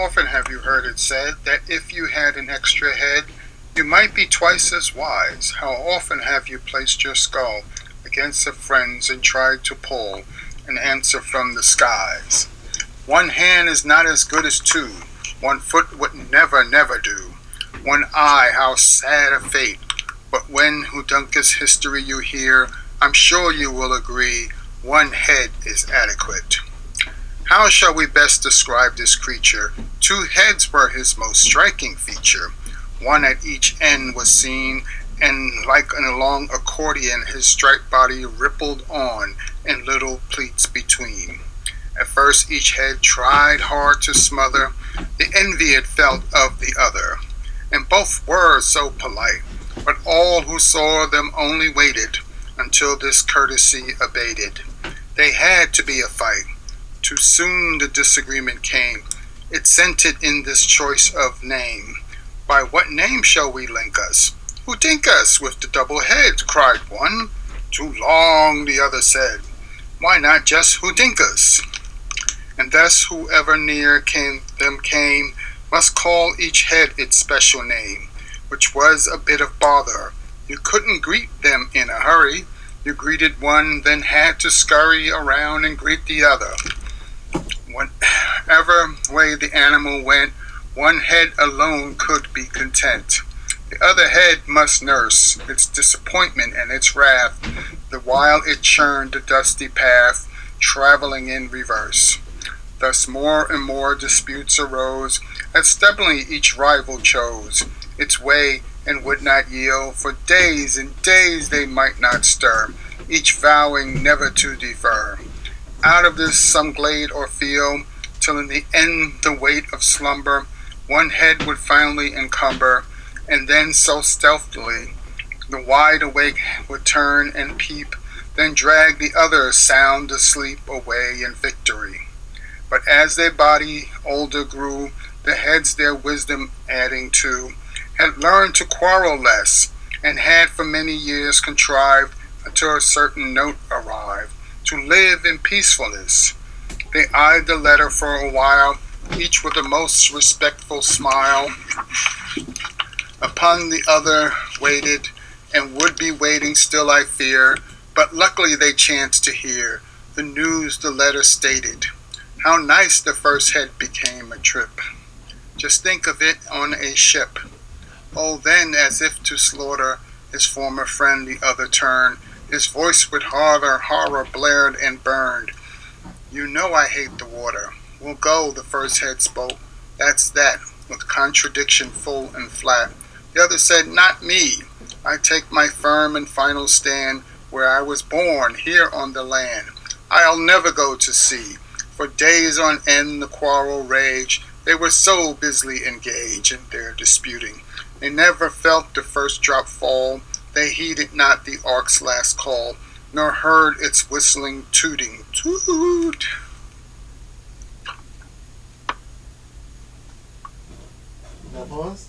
often have you heard it said that if you had an extra head, you might be twice as wise? How often have you placed your skull against a friend's and tried to pull an answer from the skies? One hand is not as good as two. One foot would never, never do. One eye, how sad a fate. But when Hoodinkus history you hear, I'm sure you will agree, one head is adequate. How shall we best describe this creature? Two heads were his most striking feature. One at each end was seen, and like a long accordion his striped body rippled on in little pleats between. At first each head tried hard to smother the envy it felt of the other, and both were so polite, but all who saw them only waited until this courtesy abated. They had to be a fight. Too soon the disagreement came. It scented in this choice of name. By what name shall we link us? Hoodinkus with the double head, cried one. Too long, the other said. Why not just Hoodinkus? And thus whoever near came must call each head its special name, which was a bit of bother. You couldn't greet them in a hurry. You greeted one, then had to scurry around and greet the other. Whatever way the animal went, one head alone could be content. The other head must nurse its disappointment and its wrath, the while it churned the dusty path, traveling in reverse. Thus more and more disputes arose, as stubbornly each rival chose its way and would not yield. For days and days they might not stir, each vowing never to defer. Out of this some glade or field, till in the end the weight of slumber one head would finally encumber, and then so stealthily the wide awake would turn and peep, then drag the other sound asleep away in victory. But as their body older grew, the heads their wisdom adding to, had learned to quarrel less, and had for many years contrived, until a certain note arrived, to live in peacefulness. They eyed the letter for a while, each with a most respectful smile. Upon the other waited, and would be waiting still I fear, but luckily they chanced to hear the news the letter stated. How nice the first head became a trip. Just think of it on a ship. Oh, then, as if to slaughter his former friend, the other turned. His voice with horror blared and burned. You know I hate the water. We'll go, the first head spoke. That's that, with contradiction full and flat. The other said, not me. I take my firm and final stand where I was born, here on the land. I'll never go to sea. For days on end the quarrel raged. They were so busily engaged in their disputing. They never felt the first drop fall. They heeded not the ark's last call, nor heard its whistling tooting. Toot! That was?